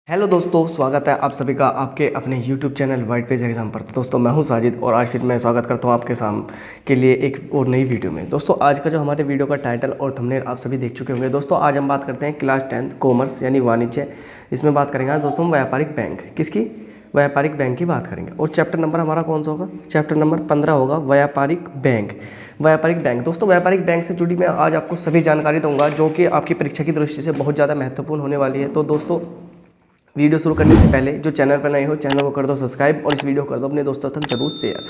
Hello दोस्तों, स्वागत है आप सभी का आपके अपने YouTube channel white page exam पर। तो दोस्तों मैं हूं साजिद और आज फिर मैं स्वागत करता हूं आपके सामने के लिए एक और नई वीडियो में। दोस्तों आज का जो हमारे वीडियो का टाइटल और थंबनेल आप सभी देख चुके होंगे। दोस्तों आज हम बात करते हैं क्लास 10th कॉमर्स यानी वाणिज्य। इसमें बात करेंगे आज दोस्तों हम व्यापारिक बैंक, किसकी? व्यापारिक बैंक की बात करेंगे। और चैप्टर नंबर हमारा कौन सा होगा? चैप्टर नंबर 15 होगा, व्यापारिक बैंक। व्यापारिक बैंक दोस्तों, व्यापारिक बैंक से जुड़ी मैं आज आपको सभी जानकारी दूंगा जो कि आपकी परीक्षा की दृष्टि से बहुत ज़्यादा महत्वपूर्ण होने वाली है। तो दोस्तों वीडियो शुरू करने से पहले जो चैनल पर नए हो चैनल को कर दो सब्सक्राइब और इस वीडियो को कर दो अपने दोस्तों तक जरूर शेयर।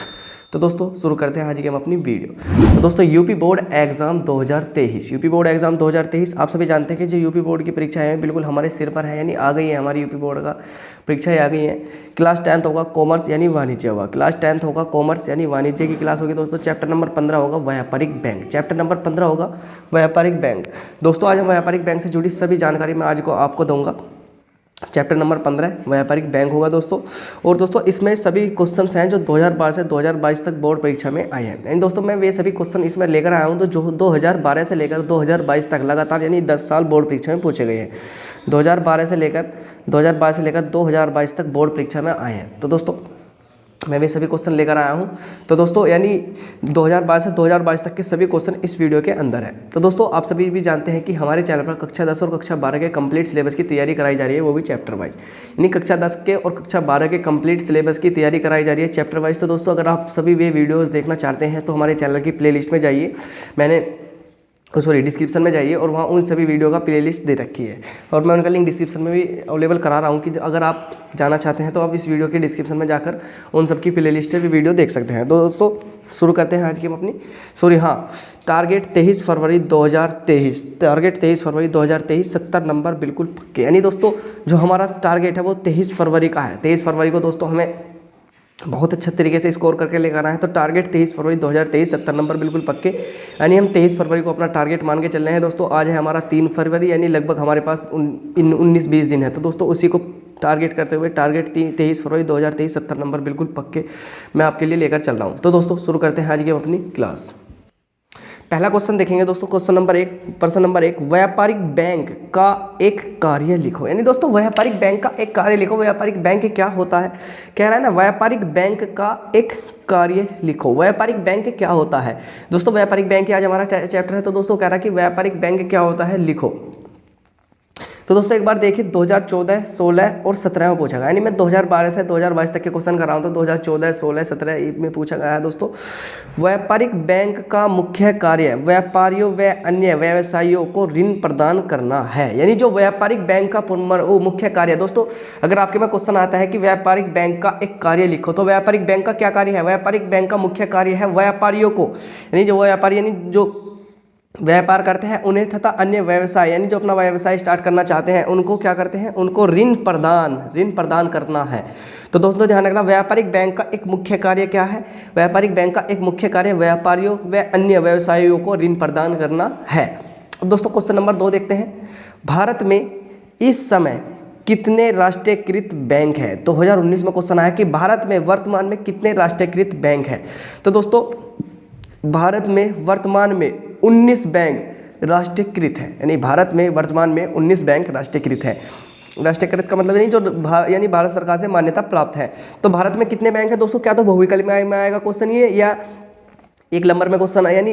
तो दोस्तों शुरू करते हैं आज की हम अपनी वीडियो। तो दोस्तों UP board exam 2023, UP board exam 2023 आप सभी जानते हैं कि जो यूपी बोर्ड की परीक्षाएं हैं बिल्कुल हमारे सिर पर है, यानी आ गई है। हमारी यूपी बोर्ड का परीक्षाएं आ गई हैं। क्लास 10th होगा कॉमर्स यानी वाणिज्य होगा, क्लास 10th होगा कॉमर्स यानी वाणिज्य की क्लास होगी दोस्तों। चैप्टर नंबर 15 होगा व्यापारिक बैंक, चैप्टर नंबर 15 होगा व्यापारिक बैंक। दोस्तों आज हम व्यापारिक बैंक से जुड़ी सभी जानकारी मैं आज को आपको दूंगा। चैप्टर नंबर 15 व्यापारिक बैंक होगा दोस्तों। और दोस्तों इसमें सभी क्वेश्चंस हैं जो 2012 से 2022 तक बोर्ड परीक्षा में आए हैं। यानी दोस्तों मैं वे सभी क्वेश्चन इसमें लेकर आया हूं तो जो 2012 से लेकर 2022 तक लगातार यानी 10 साल बोर्ड परीक्षा में पूछे गए हैं। 2012 से लेकर 2022 तक बोर्ड परीक्षा में आए हैं। तो दोस्तों मैं भी सभी क्वेश्चन लेकर आया हूं। तो दोस्तों यानी 2012 से 2022 तक के सभी क्वेश्चन इस वीडियो के अंदर है। तो दोस्तों आप सभी भी जानते हैं कि हमारे चैनल पर कक्षा 10 और कक्षा 12 के कंप्लीट सिलेबस की तैयारी कराई जा रही है, वो भी चैप्टर वाइज। यानी कक्षा 10 के और कक्षा 12 के कंप्लीट सिलेबस की तैयारी कराई जा रही है चैप्टर वाइज। तो दोस्तों अगर आप सभी वे वीडियोज़ देखना चाहते हैं तो हमारे चैनल की प्ले लिस्ट में जाइए, डिस्क्रिप्शन में जाइए और वहाँ उन सभी वीडियो का प्लेलिस्ट दे रखी है और मैं उनका लिंक डिस्क्रिप्शन में भी अवेलेबल करा रहा हूँ कि अगर आप जाना चाहते हैं तो आप इस वीडियो के डिस्क्रिप्शन में जाकर उन सब की प्लेलिस्ट से भी वीडियो देख सकते हैं। तो दोस्तों शुरू करते हैं आज की हम अपनी टारगेट 23 फरवरी 2023, टारगेट 23 फरवरी 2023 70 नंबर बिल्कुल पक्के। यानी दोस्तों जो हमारा टारगेट है वो 23 फरवरी का है। 23 फरवरी को दोस्तों हमें बहुत अच्छे तरीके से स्कोर करके लेकर आना है। तो टारगेट 23 फरवरी 2023 70 नंबर बिल्कुल पक्के। यानी हम 23 फरवरी को अपना टारगेट मान के चल रहे हैं दोस्तों। आज है हमारा 3 फरवरी, यानी लगभग हमारे पास 19-20 दिन है। तो दोस्तों उसी को टारगेट करते हुए टारगेट 23 फरवरी 2023 70 नंबर बिल्कुल पक्के मैं आपके लिए लेकर चल रहा हूँ। तो दोस्तों शुरू करते हैं आज की अपनी क्लास। पहला क्वेश्चन देखेंगे दोस्तों, प्रश्न नंबर 1 व्यापारिक बैंक का एक कार्य लिखो। यानी दोस्तों व्यापारिक बैंक का एक कार्य लिखो। व्यापारिक बैंक क्या होता है? कह रहा है ना व्यापारिक बैंक का एक कार्य लिखो। व्यापारिक बैंक क्या होता है दोस्तों? व्यापारिक बैंक आज हमारा चैप्टर है। तो दोस्तों कह रहा है कि व्यापारिक बैंक क्या होता है, लिखो। तो दोस्तों एक बार देखिए 2014, 16 और 17 में पूछा गया। यानी मैं 2012 से 2022 तक के क्वेश्चन कर रहा हूँ। तो 2014, 16, 17 में पूछा गया है दोस्तों। व्यापारिक बैंक का मुख्य कार्य व्यापारियों व अन्य व्यवसायियों को ऋण प्रदान करना है। यानी जो व्यापारिक बैंक का वो मुख्य कार्य है दोस्तों, अगर आपके में क्वेश्चन आता है कि व्यापारिक बैंक का एक कार्य लिखो तो व्यापारिक बैंक का क्या कार्य है? व्यापारिक बैंक का मुख्य कार्य है व्यापारियों को, यानी जो व्यापारी यानी जो व्यापार करते हैं उन्हें तथा अन्य व्यवसाय यानी जो अपना व्यवसाय स्टार्ट करना चाहते हैं उनको क्या करते हैं? उनको ऋण प्रदान करना है। तो दोस्तों ध्यान रखना व्यापारिक बैंक का एक मुख्य कार्य क्या है? व्यापारिक बैंक का एक मुख्य कार्य व्यापारियों व अन्य व्यवसायियों को ऋण प्रदान करना है। अब दोस्तों क्वेश्चन नंबर 2 देखते हैं। भारत में इस समय कितने राष्ट्रीयकृत बैंक हैं? 2019 में क्वेश्चन आया कि भारत में वर्तमान में कितने राष्ट्रीयकृत बैंक हैं। तो दोस्तों भारत में वर्तमान में 19 बैंक राष्ट्रीयकृत है। यानी भारत में वर्तमान में 19 बैंक राष्ट्रीयकृत है। राष्ट्रीयकृत का मतलब यानी भारत सरकार से मान्यता प्राप्त है। तो भारत में कितने बैंक है दोस्तों? क्या तो बहुविकल्प में आएगा क्वेश्चन ये, या एक नंबर में क्वेश्चन यानी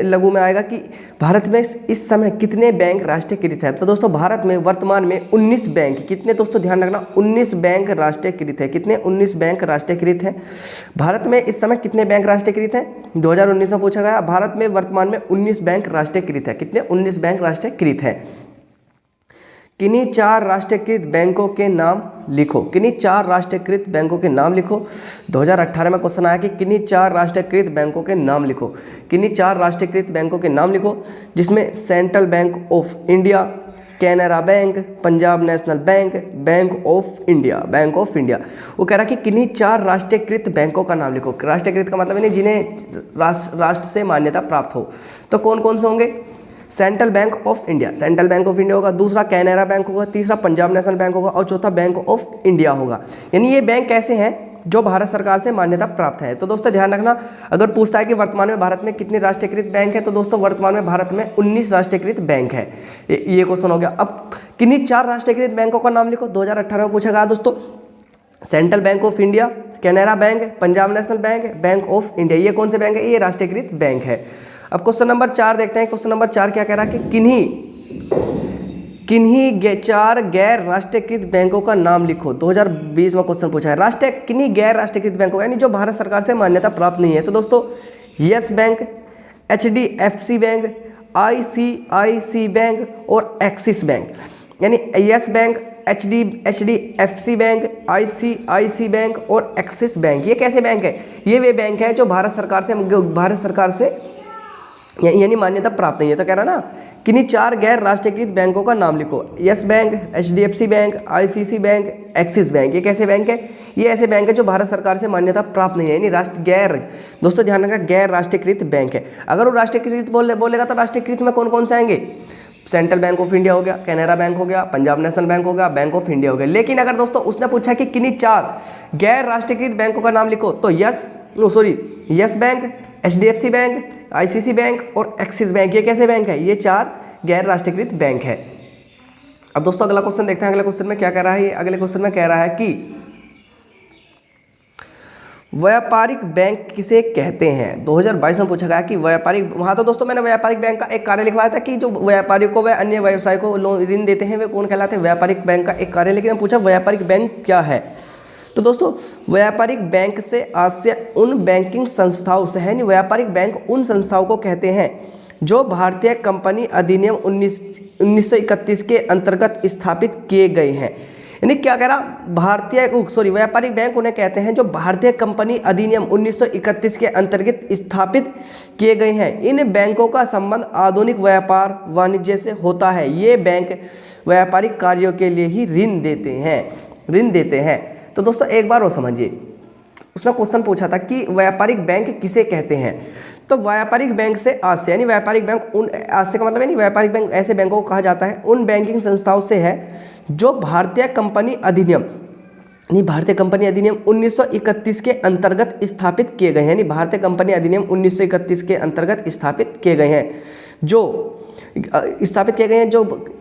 लघु में आएगा कि भारत में इस समय कितने बैंक राष्ट्रीयकृत है। तो दोस्तों भारत में वर्तमान में 19 बैंक, कितने दोस्तों ध्यान रखना 19 बैंक राष्ट्रीयकृत है। कितने? 19 बैंक राष्ट्रीयकृत है। भारत में इस समय कितने बैंक राष्ट्रीयकृत है? 2019 में पूछा गया। भारत में वर्तमान में 19 बैंक राष्ट्रीयकृत है। कितने? 19 बैंक राष्ट्रीयकृत है। किन्हीं 4 राष्ट्रीयकृत बैंकों के नाम लिखो। किन्हीं 4 राष्ट्रीयकृत बैंकों के नाम लिखो। 2018 में क्वेश्चन आया कि किन्हीं 4 राष्ट्रीयकृत बैंकों के नाम लिखो। किन्हीं 4 राष्ट्रीयकृत बैंकों के नाम लिखो जिसमें central bank of India, Canara bank, Punjab national bank, bank of India. वो कह रहा है कि किन्हीं 4 राष्ट्रीयकृत बैंकों का नाम लिखो। राष्ट्रीयकृत का मतलब नहीं जिन्हें राष्ट्र से मान्यता प्राप्त हो। तो कौन कौन से होंगे? सेंट्रल बैंक ऑफ इंडिया होगा, दूसरा कैनरा बैंक होगा, तीसरा पंजाब नेशनल बैंक होगा और चौथा बैंक ऑफ इंडिया होगा। यानी ये बैंक कैसे हैं? जो भारत सरकार से मान्यता प्राप्त है। तो दोस्तों ध्यान रखना, अगर पूछता है कि वर्तमान में भारत में कितने राष्ट्रीयकृत बैंक है, तो दोस्तों वर्तमान में भारत में 19 राष्ट्रीयकृत बैंक है। ये क्वेश्चन हो गया। अब किन्हीं 4 राष्ट्रीयकृत बैंकों का नाम लिखो, 2018 में पूछा गया दोस्तों। Central bank of India, Canara bank, Punjab national bank, bank of India. ये कौन से बैंक है? ये राष्ट्रीयकृत बैंक है। अब क्वेश्चन नंबर 4 देखते हैं। क्वेश्चन नंबर 4 क्या कह रहा है कि किन्हीं 4 गैर राष्ट्रीयकृत बैंकों का नाम लिखो। 2020 में क्वेश्चन पूछा है। किन्हीं गैर राष्ट्रीयकृत बैंकों यानी जो भारत सरकार से मान्यता प्राप्त नहीं है। तो दोस्तों yes bank, HDFC bank, ICICI bank और एक्सिस बैंक। यानी yes bank, HDFC bank, ICICI bank और एक्सिस बैंक, ये कैसे बैंक है? ये वे बैंक है जो भारत सरकार से यानी मान्यता प्राप्त नहीं है। तो कह रहा ना, किन्हीं 4 गैर राष्ट्रीयकृत बैंकों का नाम लिखो। Yes bank, HDFC bank, ICICI bank, axis bank. ये कैसे बैंक है? ये ऐसे बैंक है जो भारत सरकार से मान्यता प्राप्त नहीं है, यानी गैर, दोस्तों ध्यान रखना, गैर राष्ट्रीयकृत बैंक है। अगर वो राष्ट्रीयकृत बोलेगा तो राष्ट्रीयकृत में कौन कौन से आएंगे? सेंट्रल बैंक ऑफ इंडिया हो गया, कैनरा बैंक हो गया, पंजाब नेशनल बैंक हो गया, बैंक ऑफ इंडिया हो गया। लेकिन अगर दोस्तों उसने पूछा कि किन्हीं 4 गैर राष्ट्रीयकृत बैंकों का नाम लिखो, तो yes bank, HDFC bank, ICICI bank और एक्सिस बैंक, ये कैसे बैंक है? ये 4 गैर राष्ट्रीयकृत बैंक है। अब दोस्तों अगला क्वेश्चन देखते हैं। अगले क्वेश्चन में क्या कह रहा है? अगले क्वेश्चन में कह रहा है कि व्यापारिक बैंक किसे कहते हैं? 2022 में पूछा गया कि व्यापारिक, वहाँ तो दोस्तों मैंने व्यापारिक बैंक का एक कार्य लिखवाया था कि जो व्यापारियों को व अन्य व्यवसाय को ऋण देते हैं वे कौन कहलाते हैं? व्यापारिक बैंक का एक कार्य। लेकिन हम पूछा व्यापारिक बैंक क्या है? तो दोस्तों व्यापारिक बैंक से आशय उन बैंकिंग संस्थाओं से है, व्यापारिक बैंक उन संस्थाओं को कहते हैं जो भारतीय कंपनी अधिनियम 1931 के अंतर्गत स्थापित किए गए हैं। यानी क्या कह रहा? व्यापारिक बैंक उन्हें कहते हैं जो भारतीय कंपनी अधिनियम 1931 के अंतर्गत स्थापित किए गए हैं। इन बैंकों का संबंध आधुनिक व्यापार वाणिज्य से होता है। ये बैंक व्यापारिक कार्यों के लिए ही ऋण देते हैं। तो दोस्तों एक बार वो समझिए, उसने क्वेश्चन पूछा था कि व्यापारिक बैंक किसे कहते हैं। तो व्यापारिक बैंक से आशय, यानी व्यापारिक बैंक उन, आशय का मतलब यानी व्यापारिक बैंक ऐसे बैंकों को कहा जाता है उन बैंकिंग संस्थाओं से है जो भारतीय कंपनी अधिनियम 1931 के अंतर्गत स्थापित किए गए हैं। यानी भारतीय कंपनी अधिनियम 1931 के अंतर्गत स्थापित किए गए हैं, जो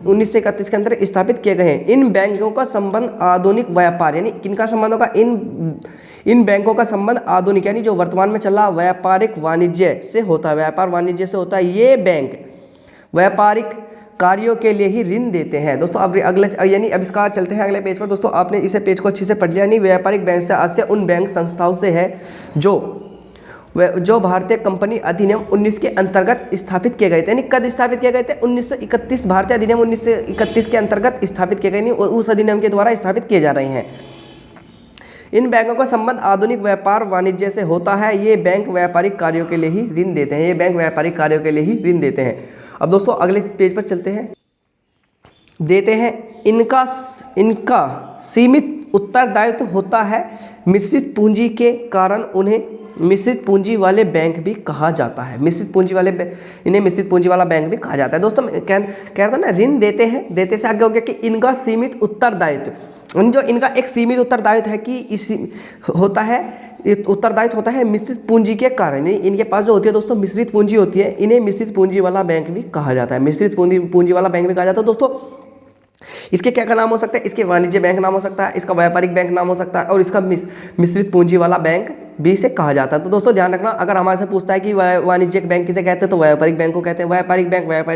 1931 के अंदर स्थापित किए गए हैं। इन बैंकों का संबंध आधुनिक व्यापार, यानी किनका संबंध होगा? इन बैंकों का संबंध आधुनिक, यानी जो वर्तमान में चल रहा व्यापारिक वाणिज्य से होता है, व्यापार वाणिज्य से होता है। ये बैंक व्यापारिक कार्यों के लिए ही ऋण देते हैं। दोस्तों अब अब इसका चलते हैं अगले पेज पर। दोस्तों आपने इसे पेज को अच्छे से पढ़ लिया। यानी व्यापारिक बैंक से आशय उन बैंक संस्थाओं से है जो भारतीय कंपनी अधिनियम 19 के अंतर्गत स्थापित किए गए थे। यानी कब स्थापित किए गए थे? 1931, भारतीय अधिनियम 1931 के अंतर्गत स्थापित किए गए, नहीं उस अधिनियम के द्वारा स्थापित किए जा रहे हैं। इन बैंकों का संबंध आधुनिक व्यापार वाणिज्य से होता है। ये बैंक व्यापारिक कार्यों के लिए ही ऋण देते हैं। अब दोस्तों अगले पेज पर चलते हैं। इनका सीमित उत्तरदायित्व होता है। मिश्रित पूंजी के कारण उन्हें मिश्रित पूंजी वाले बैंक भी कहा जाता है। इन्हें मिश्रित पूंजी वाला बैंक भी कहा जाता है। दोस्तों कह रहा था ना, ऋण देते से आगे हो गया कि इनका सीमित उत्तरदायित्व, जो इनका एक सीमित उत्तरदायित्व है कि उत्तरदायित्व होता है मिश्रित पूंजी के कारण। इनके पास जो होती है दोस्तों मिश्रित पूंजी होती है, इन्हें मिश्रित पूंजी वाला बैंक भी कहा जाता है। मिश्रित पूंजी वाला बैंक भी कहा जाता है। दोस्तों इसके क्या नाम हो सकता है? इसके वाणिज्य बैंक नाम हो सकता है, इसका व्यापारिक बैंक नाम हो सकता है और इसका मिश्रित पूंजी वाला बैंक भी से कहा जाता है। तो दोस्तों ध्यान रखना, अगर हमारे से पूछता है कि वाणिज्यिक बैंक किसे कहते हैं तो व्यापारिक बैंक को कहते हैं। व्यापारिक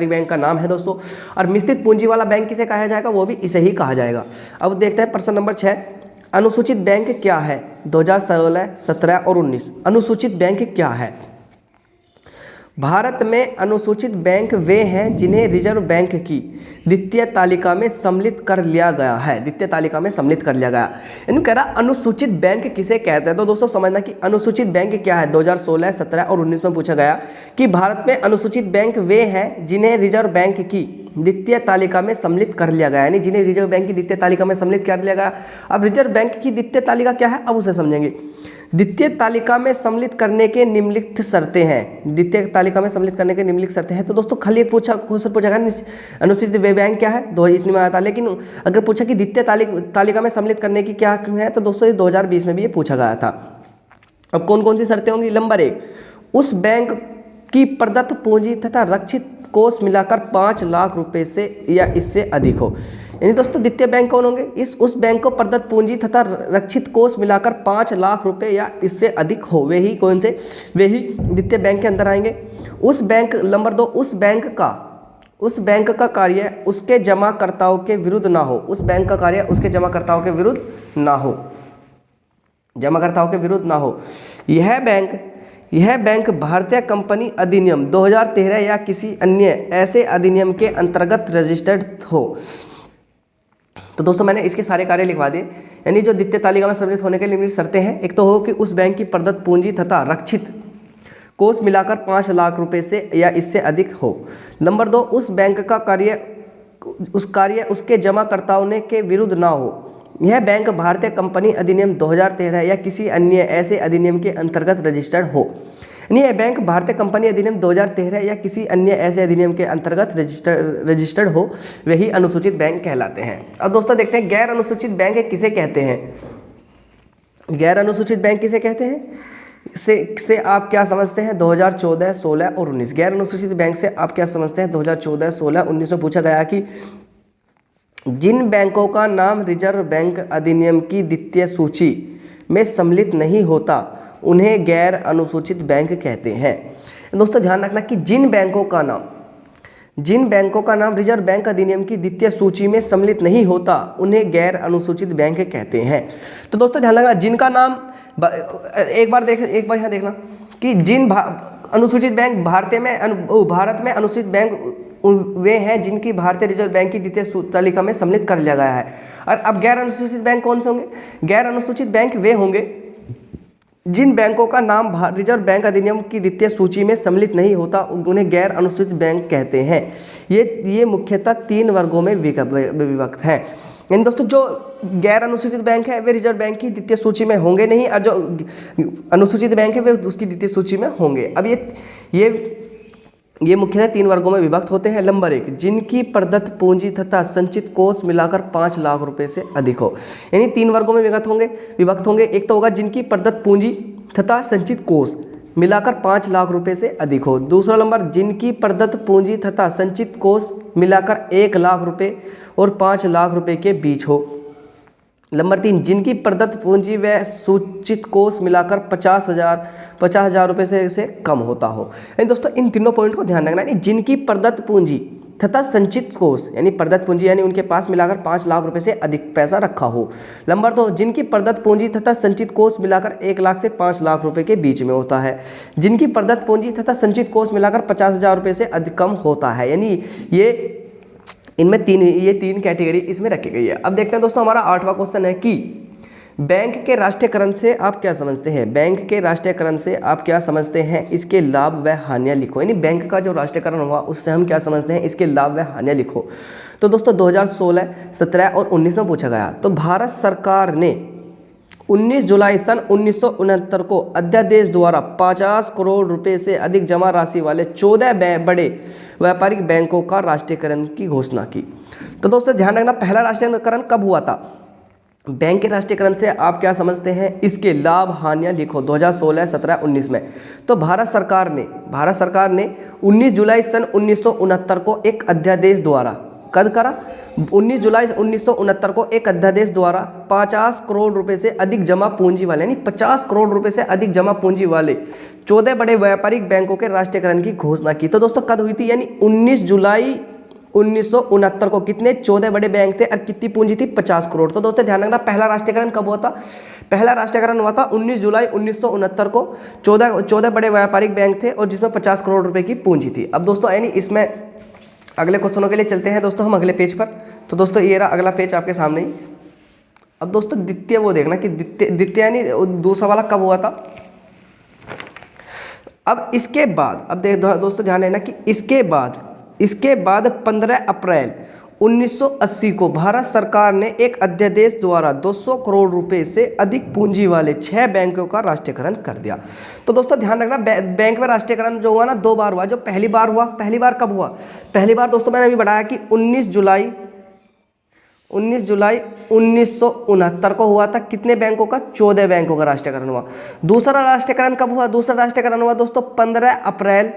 बैंक का नाम है दोस्तों। और मिश्रित पूंजी वाला बैंक किसे कहा जाएगा? वो भी इसे ही कहा जाएगा। अब देखते हैं प्रश्न नंबर 6, अनुसूचित बैंक क्या है? 2016, 17 और 19 अनुसूचित बैंक क्या है? भारत में अनुसूचित बैंक वे हैं जिन्हें रिजर्व बैंक की द्वितीय तालिका में सम्मिलित कर लिया गया है। यानी कह रहा अनुसूचित बैंक किसे कहते हैं। तो दोस्तों समझना कि अनुसूचित बैंक क्या है। 2016, 17 और 19 में पूछा गया कि भारत में अनुसूचित बैंक वे हैं जिन्हें रिजर्व बैंक की द्वितीय तालिका में सम्मिलित कर लिया गया, यानी जिन्हें रिजर्व बैंक की द्वितीय तालिका में सम्मिलित कर लिया गया। अब रिजर्व बैंक की द्वितीय तालिका क्या है, अब उसे समझेंगे। द्वितीय तालिका में सम्मिलित करने के निम्नलिखित शर्तें हैं। द्वितीय तालिका में सम्मिलित करने के निम्नलिखित शर्तें हैं। तो दोस्तों खाली एक क्वेश्चन पूछा गया अनुसूचित बैंक क्या है, 2000 में आया था। लेकिन अगर पूछा कि द्वितीय तालिका में सम्मिलित करने की क्या है, तो दोस्तों ये 2020 में भी ये पूछा गया था। अब कौन कौन सी शर्तें होंगी। नंबर 1, उस बैंक की प्रदत्त पूंजी तथा रक्षित कोष मिलाकर 5 लाख रुपए से या इससे अधिक हो। यानी दोस्तों द्वितीय बैंक कौन होंगे, उस बैंक को प्रदत्त पूंजी तथा रक्षित कोष मिलाकर 5 लाख रुपए या इससे अधिक हो, वे ही कौन से, वे ही द्वितीय बैंक के अंदर आएंगे। उस बैंक, नंबर 2, उस बैंक का कार्य उसके जमाकर्ताओं के विरुद्ध ना हो। उस बैंक का कार्य उसके जमाकर्ताओं के विरुद्ध ना हो, जमाकर्ताओं के विरुद्ध ना हो। यह बैंक भारतीय कंपनी अधिनियम 2013 या किसी अन्य ऐसे अधिनियम के अंतर्गत रजिस्टर्ड हो। तो दोस्तों मैंने इसके सारे कार्य लिखवा दिए। यानी जो द्वितीय तालिका में सम्मिलित होने के लिए शर्तें हैं, एक तो हो कि उस बैंक की प्रदत्त पूंजी तथा रक्षित कोष मिलाकर 5 लाख रुपए से या इससे अधिक हो। नंबर 2, उस बैंक का कार्य उसके जमाकर्ताओं के विरुद्ध ना हो। यह बैंक भारतीय कंपनी अधिनियम 2013 या किसी अन्य ऐसे अधिनियम के अंतर्गत रजिस्टर्ड हो। यानी यह बैंक भारतीय कंपनी अधिनियम 2013 या किसी अन्य ऐसे अधिनियम के अंतर्गत रजिस्टर्ड हो, वही अनुसूचित बैंक कहलाते हैं। अब दोस्तों देखते हैं गैर अनुसूचित बैंक किसे कहते हैं। गैर अनुसूचित बैंक किसे कहते हैं, से आप क्या समझते हैं। 2014, 16 और 19 गैर अनुसूचित बैंक से आप क्या समझते हैं। 2014, 16, 19 में पूछा गया कि जिन बैंकों का नाम रिजर्व बैंक अधिनियम की द्वितीय सूची में सम्मिलित नहीं होता उन्हें गैर अनुसूचित बैंक कहते हैं। दोस्तों ध्यान रखना कि जिन बैंकों का नाम रिजर्व बैंक अधिनियम की द्वितीय सूची में सम्मिलित नहीं होता उन्हें गैर अनुसूचित बैंक कहते हैं। तो दोस्तों ध्यान रखना, जिनका नाम एक बार यहाँ देखना कि जिन अनुसूचित बैंक भारत में अनुसूचित बैंक वे हैं जिनकी भारतीय रिजर्व बैंक की द्वितीय तालिका में सम्मिलित कर लिया गया है। और अब गैर अनुसूचित बैंक कौन से होंगे। गैर अनुसूचित बैंक वे होंगे जिन बैंकों का नाम रिजर्व बैंक अधिनियम की द्वितीय सूची में सम्मिलित नहीं होता उन्हें गैर अनुसूचित बैंक कहते हैं। ये मुख्यतः 3 वर्गों में विभक्त हैं। यानी दोस्तों जो गैर अनुसूचित बैंक है वे रिजर्व बैंक की द्वितीय सूची में होंगे नहीं, और जो अनुसूचित बैंक है वे उसकी द्वितीय सूची में होंगे। अब ये मुख्यतः 3 वर्गों में विभक्त होते हैं। नंबर 1, जिनकी प्रदत्त पूंजी तथा संचित कोष मिलाकर 5 लाख रुपए से अधिक हो। यानी 3 वर्गों में विभक्त होंगे। एक तो होगा जिनकी प्रदत्त पूंजी तथा संचित कोष मिलाकर 5 लाख रुपए से अधिक हो। दूसरा नंबर, जिनकी प्रदत्त पूंजी तथा संचित कोष मिलाकर 1 लाख रुपए और 5 लाख रुपए के बीच हो। नंबर 3, जिनकी प्रदत्त पूंजी व सूचित कोष मिलाकर 50,000 रुपये से कम होता हो। यानी दोस्तों इन तीनों पॉइंट को ध्यान रखना है। जिनकी प्रदत्त पूंजी तथा संचित कोष, यानी प्रदत्त पूंजी यानी उनके पास मिलाकर 5 लाख रुपए से अधिक पैसा रखा हो। नंबर 2, जिनकी प्रदत्त पूंजी तथा संचित कोष मिलाकर 1 लाख से 5 लाख रुपए के बीच में होता है। जिनकी प्रदत्त पूंजी तथा संचित कोष मिलाकर 50,000 रुपये से अधिक कम होता है। यानी इनमें 3 कैटेगरी इसमें रखी गई है। अब देखते हैं दोस्तों हमारा 8वां क्वेश्चन है कि बैंक के राष्ट्रीयकरण से आप क्या समझते हैं। बैंक के राष्ट्रीयकरण से आप क्या समझते हैं, इसके लाभ व हानियां लिखो। यानी बैंक का जो राष्ट्रीयकरण हुआ उससे हम क्या समझते हैं, इसके लाभ व हानियां लिखो। तो दोस्तों 2016, 17 और 19 में पूछा गया। तो भारत सरकार ने 19 जुलाई सन 1969 को अध्यादेश द्वारा 50 करोड़ रुपए से अधिक जमा राशि वाले 14 बड़े व्यापारिक बैंकों का राष्ट्रीयकरण की घोषणा की। तो दोस्तों ध्यान रखना, पहला राष्ट्रीयकरण कब हुआ था। बैंक के राष्ट्रीयकरण से आप क्या समझते हैं, इसके लाभ हानियां लिखो। 2016, 17, 19 में तो भारत सरकार ने 19 जुलाई सन 1969 को एक अध्यादेश द्वारा कद करा 19 जुलाई 1969 को एक अध्यादेश द्वारा 50 करोड़ रुपए से अधिक जमा पूंजी वाले, यानी 50 करोड़ रुपए से अधिक जमा पूंजी वाले 14 बड़े व्यापारिक बैंकों के राष्ट्रीयकरण की घोषणा की। तो दोस्तों कद हुई थी, यानी 19 जुलाई 1969 को कितने 14 बड़े बैंक थे और कितनी पूंजी थी 50 करोड़। तो दोस्तों ध्यान रखना, पहला राष्ट्रीयकरण कब हुआ था। पहला राष्ट्रीयकरण हुआ था 19 जुलाई 1969 को। 14 बड़े व्यापारिक बैंक थे और जिसमें 50 करोड़ रुपए की पूंजी थी। अब दोस्तों यानी इसमें अगले क्वेश्चनों के लिए चलते हैं दोस्तों हम अगले पेज पर। तो दोस्तों ये रहा अगला पेज आपके सामने ही। अब दोस्तों द्वितीय वो देखना कि द्वितीय यानी दूसरा वाला कब हुआ था। अब इसके बाद अब दोस्तों ध्यान देना कि इसके बाद 15 अप्रैल 1980 को भारत सरकार ने एक अध्यादेश द्वारा 200 करोड़ रुपए से अधिक पूंजी वाले 6 बैंकों का राष्ट्रीयकरण कर दिया। तो दोस्तों ध्यान रखना, बैंक में राष्ट्रीयकरण जो हुआ ना 2 बार हुआ। जो पहली बार हुआ, पहली बार कब हुआ? पहली बार दोस्तों मैंने अभी बताया कि 19 जुलाई 1969 को हुआ था। कितने बैंकों का? 14 बैंकों का राष्ट्रीयकरण हुआ। दूसरा राष्ट्रीयकरण कब हुआ? दूसरा राष्ट्रीयकरण हुआ दोस्तों 15 अप्रैल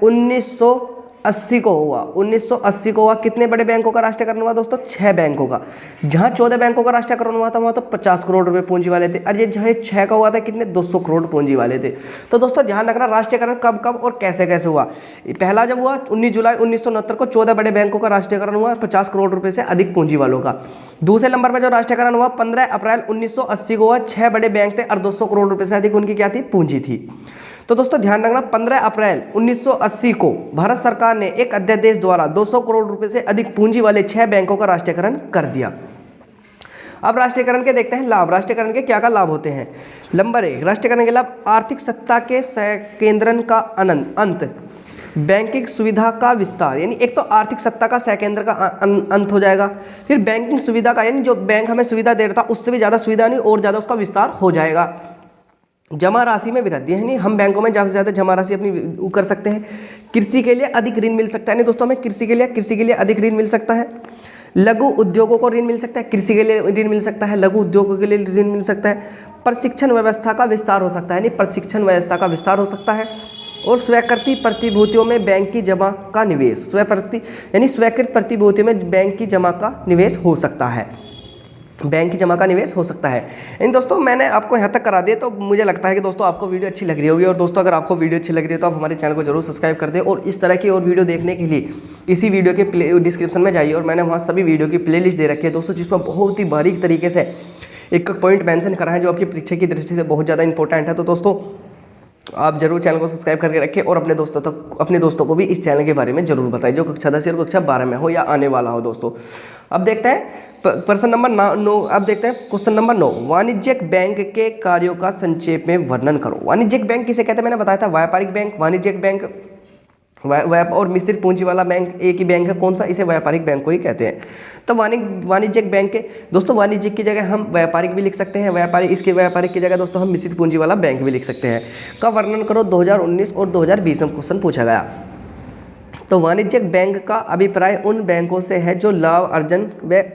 1980 को हुआ। 1980 को हुआ। कितने बड़े बैंकों का राष्ट्रीयकरण हुआ दोस्तों? 6 बैंकों का। जहां 14 बैंकों का राष्ट्रीयकरण हुआ था वहां तो 50 करोड़ रुपए पूंजी वाले थे, और ये जहां 6 का हुआ था कितने? 200 करोड़ पूंजी वाले थे। तो दोस्तों ध्यान रखना राष्ट्रीयकरण कब कब और कैसे कैसे हुआ। पहला जब हुआ 19 जुलाई 1969 को 14 बड़े बैंकों का राष्ट्रीयकरण हुआ 50 करोड़ रुपए से अधिक पूंजी वालों का। दूसरे नंबर पर जो राष्ट्रीयकरण हुआ 15 अप्रैल 1980 को हुआ। 6 बड़े बैंक थे और 200 करोड़ रुपए से अधिक उनकी क्या थी? पूंजी थी। तो दोस्तों ध्यान रखना 15 अप्रैल 1980 को भारत सरकार ने एक अध्यादेश द्वारा 200 करोड़ रुपए से अधिक पूंजी वाले 6 बैंकों का राष्ट्रीयकरण कर दिया। अब राष्ट्रीयकरण के देखते हैं लाभ। राष्ट्रीयकरण के क्या क्या लाभ होते हैं? नंबर 1, राष्ट्रीयकरण के लाभ: आर्थिक सत्ता के संकेंद्रण का अंत, बैंकिंग सुविधा का विस्तार, यानी एक तो आर्थिक सत्ता का संकेंद्र का अंत हो जाएगा। फिर बैंकिंग सुविधा का, यानी जो बैंक हमें सुविधा दे रहा था उससे भी ज़्यादा सुविधा नहीं और ज़्यादा उसका विस्तार हो जाएगा। जमा राशि में वृद्धि, है नहीं, हम बैंकों में ज़्यादा से ज़्यादा जमा राशि अपनी कर सकते हैं। कृषि के लिए अधिक ऋण मिल सकता है, नहीं दोस्तों, हमें कृषि के लिए अधिक ऋण मिल सकता है। लघु उद्योगों को ऋण मिल सकता है, कृषि के लिए ऋण मिल सकता है, लघु उद्योगों के लिए ऋण मिल सकता है। प्रशिक्षण व्यवस्था का विस्तार हो सकता है, नहीं, प्रशिक्षण व्यवस्था का विस्तार हो सकता है। और स्वीकृत प्रतिभूतियों में बैंक की जमा का निवेश, स्वीकृत प्रतिभूतियों में बैंक की जमा का निवेश हो सकता है, बैंक की जमा का निवेश हो सकता है। इन दोस्तों मैंने आपको यहाँ तक करा दिया, तो मुझे लगता है कि दोस्तों आपको वीडियो अच्छी लग रही होगी। और दोस्तों अगर आपको वीडियो अच्छी लग रही है तो आप हमारे चैनल को जरूर सब्सक्राइब कर दें, और इस तरह की और वीडियो देखने के लिए इसी वीडियो के डिस्क्रिप्शन में जाइए, और मैंने वहाँ सभी वीडियो की प्लेलिस्ट दे रखी है दोस्तों, जिसमें बहुत ही बारीक तरीके से एक पॉइंट मेंशन करा है जो आपकी परीक्षा की दृष्टि से बहुत ज़्यादा इंपॉर्टेंट है। तो दोस्तों आप जरूर चैनल को सब्सक्राइब करके रखें, और अपने दोस्तों को भी इस चैनल के बारे में जरूर बताएं, जो कक्षा 10 और कक्षा 12 में हो या आने वाला हो दोस्तों। अब देखते हैं प्रश्न नंबर 9। अब देखते हैं क्वेश्चन नंबर 9, वाणिज्यिक बैंक के कार्यों का संक्षेप में वर्णन करो। वाणिज्यिक बैंक किसे कहते हैं? मैंने बताया था व्यापारिक बैंक, वाणिज्यिक बैंक और मिश्रित पूंजी वाला बैंक एक ही बैंक है। कौन सा? इसे व्यापारिक बैंक को ही कहते हैं। तो वाणिज्यिक बैंक के दोस्तों, वाणिज्यिक की जगह हम व्यापारिक भी लिख सकते हैं, व्यापारिक की जगह दोस्तों हम मिश्रित पूंजी वाला बैंक भी लिख सकते हैं। का वर्णन करो 2019 और 2020 में क्वेश्चन पूछा गया। तो वाणिज्यिक बैंक का अभिप्राय उन बैंकों से है जो लाभ अर्जन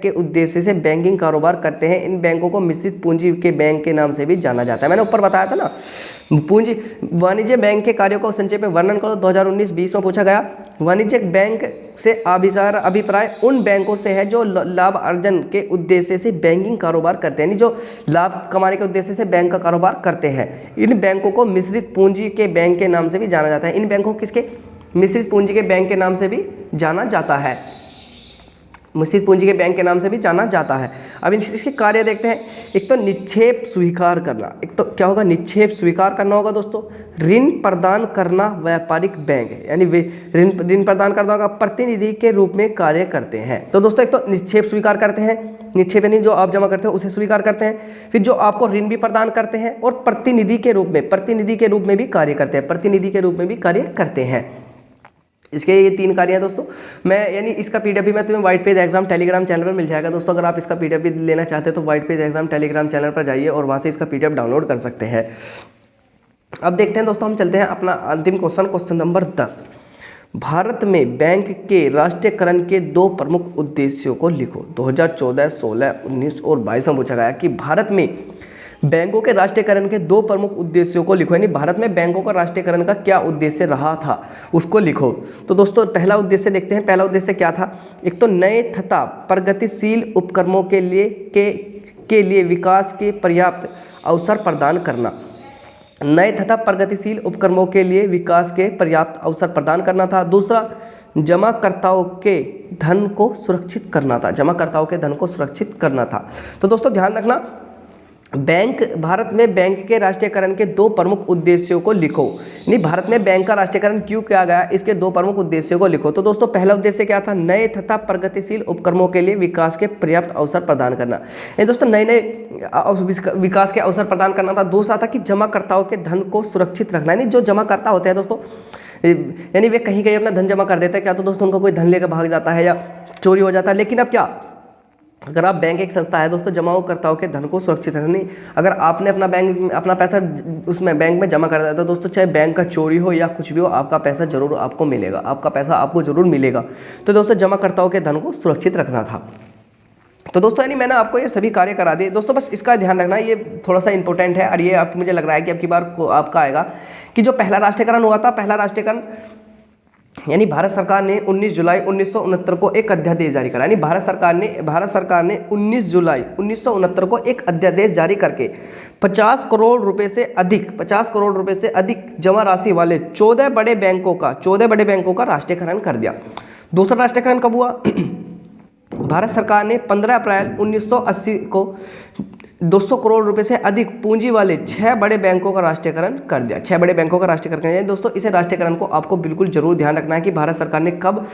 के उद्देश्य से बैंकिंग कारोबार करते हैं। इन बैंकों को मिश्रित पूंजी के बैंक के नाम से भी जाना जाता है। मैंने ऊपर बताया था ना, वाणिज्य बैंक के कार्यों को संक्षेप में वर्णन करो 2019-20 में पूछा गया। वाणिज्यिक बैंक से अभिप्राय उन बैंकों से है जो लाभ अर्जन के उद्देश्य से बैंकिंग कारोबार करते हैं, यानी जो लाभ कमाने के उद्देश्य से बैंक का कारोबार करते हैं। इन बैंकों को मिश्रित पूंजी के बैंक के नाम से भी जाना जाता है। इन बैंकों को किसके? मिश्रित पूंजी के बैंक के नाम से भी जाना जाता है, मिश्रित पूंजी के बैंक के नाम से भी जाना जाता है। अब इसके कार्य देखते हैं। एक तो निक्षेप स्वीकार करना, एक तो क्या होगा? निक्षेप स्वीकार करना होगा दोस्तों। ऋण प्रदान करना व्यापारिक बैंक है, यानी वे ऋण प्रदान करना होगा, प्रतिनिधि के रूप में कार्य करते हैं। तो दोस्तों एक तो निक्षेप स्वीकार करते हैं, निक्षेप यानी जो आप जमा करते हो उसे स्वीकार करते हैं। फिर जो आपको ऋण भी प्रदान करते हैं, और प्रतिनिधि के रूप में भी कार्य करते हैं, प्रतिनिधि के रूप में भी कार्य करते हैं। इसके ये 3 कार्य हैं दोस्तों। यानी इसका पीडीएफ भी मैं तुम्हें white page exam Telegram channel पर मिल जाएगा दोस्तों। अगर आप इसका पीडीएफ भी लेना चाहते हैं तो white page exam Telegram channel पर जाइए और वहाँ से इसका पीडीएफ डाउनलोड कर सकते हैं। अब देखते हैं दोस्तों, हम चलते हैं अपना अंतिम क्वेश्चन नंबर 10। भारत में बैंक के राष्ट्रीयकरण के 2 प्रमुख उद्देश्यों को लिखो। 2014, 16, 19 और 22 में पूछा गया कि भारत में बैंकों के राष्ट्रीयकरण के 2 प्रमुख उद्देश्यों को लिखो, यानी भारत में बैंकों का राष्ट्रीयकरण का क्या उद्देश्य रहा था उसको लिखो। तो दोस्तों पहला उद्देश्य देखते हैं। पहला उद्देश्य क्या था? एक तो नए तथा प्रगतिशील उपक्रमों के लिए विकास के पर्याप्त अवसर प्रदान करना। नए तथा प्रगतिशील उपक्रमों के लिए विकास के पर्याप्त अवसर प्रदान करना था। दूसरा, जमाकर्ताओं के धन को सुरक्षित करना था, जमाकर्ताओं के धन को सुरक्षित करना था। तो दोस्तों ध्यान रखना, भारत में बैंक के राष्ट्रीयकरण के 2 प्रमुख उद्देश्यों को लिखो। नहीं, भारत में बैंक का राष्ट्रीयकरण क्यों किया गया, इसके 2 प्रमुख उद्देश्यों को लिखो। तो दोस्तों पहला उद्देश्य क्या था? नए तथा प्रगतिशील उपक्रमों के लिए विकास के पर्याप्त अवसर प्रदान करना। ये दोस्तों नए विकास के अवसर प्रदान करना था। दूसरा था कि जमाकर्ताओं के धन को सुरक्षित रखना, यानी जो जमाकर्ता होते हैं दोस्तों, यानी वे कहीं कहीं अपना धन जमा कर देते हैं, क्या तो दोस्तों उनका कोई धन लेकर भाग जाता है या चोरी हो जाता है। लेकिन अब क्या, अगर आप बैंक एक संस्था है दोस्तों, जमाकर्ताओं के धन को सुरक्षित रखने, अगर आपने अपना पैसा उसमें बैंक में जमा कर दिया तो दोस्तों चाहे बैंक का चोरी हो या कुछ भी हो, आपका पैसा जरूर आपको मिलेगा, आपका पैसा आपको जरूर मिलेगा। तो दोस्तों जमाकर्ताओं के धन को सुरक्षित रखना था। तो दोस्तों यानी मैंने आपको ये सभी कार्य करा दिए दोस्तों, बस इसका ध्यान रखना, ये थोड़ा सा इंपॉर्टेंट है। और ये आपकी मुझे लग रहा है कि अब की बार को आपका आएगा कि जो पहला राष्ट्रीयकरण हुआ था, पहला राष्ट्रीयकरण यानी भारत सरकार ने 19 जुलाई 1969 को एक अध्यादेश जारी करा। यानी भारत सरकार ने 19 जुलाई 1969 को एक अध्यादेश जारी करके 50 करोड़ रुपए से अधिक जमा राशि वाले 14 बड़े बैंकों का राष्ट्रीयकरण कर दिया। दूसरा राष्ट्रीयकरण कब हुआ? भारत सरकार ने 15 अप्रैल 1980 को 200 करोड़ रुपए से अधिक पूंजी वाले 6 बड़े बैंकों का राष्ट्रीयकरण कर दिया। 6 बड़े बैंकों का राष्ट्रीयकरण कर दिया। दोस्तों इसे राष्ट्रीयकरण को आपको बिल्कुल जरूर ध्यान रखना है कि भारत सरकार ने कब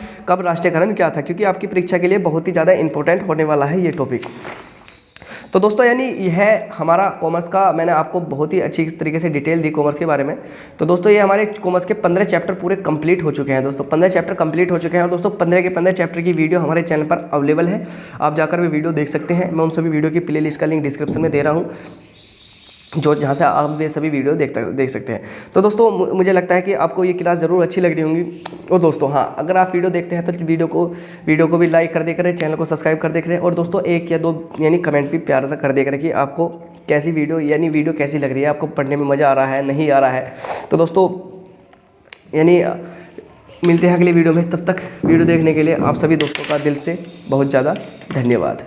राष्ट्रीयकरण किया था, क्योंकि आपकी परीक्षा के लिए बहुत ही ज़्यादा इंपॉर्टेंट होने वाला है ये टॉपिक। तो दोस्तों यानी यह हमारा कॉमर्स का, मैंने आपको बहुत ही अच्छी तरीके से डिटेल दी कॉमर्स के बारे में। तो दोस्तों ये हमारे कॉमर्स के 15 चैप्टर पूरे कंप्लीट हो चुके हैं दोस्तों, 15 चैप्टर कंप्लीट हो चुके हैं। और दोस्तों 15 के 15 चैप्टर की वीडियो हमारे चैनल पर अवेलेबल है, आप जाकर भी वीडियो देख सकते हैं। मैं उन सभी वीडियो की प्लेलिस्ट का लिंक डिस्क्रिप्शन में दे रहा हूँ, जहाँ से आप ये सभी वीडियो देख सकते हैं। तो दोस्तों मुझे लगता है कि आपको ये क्लास ज़रूर अच्छी लग रही होंगी। और दोस्तों हाँ, अगर आप वीडियो देखते हैं तो वीडियो को भी लाइक कर दे करें, चैनल को सब्सक्राइब कर दे करें। और दोस्तों 1 या 2 यानी कमेंट भी प्यार से कर दे करें कि आपको कैसी वीडियो कैसी लग रही है, आपको पढ़ने में मज़ा आ रहा है, नहीं आ रहा है। तो दोस्तों यानी मिलते हैं अगली वीडियो में, तब तक वीडियो देखने के लिए आप सभी दोस्तों का दिल से बहुत ज़्यादा धन्यवाद।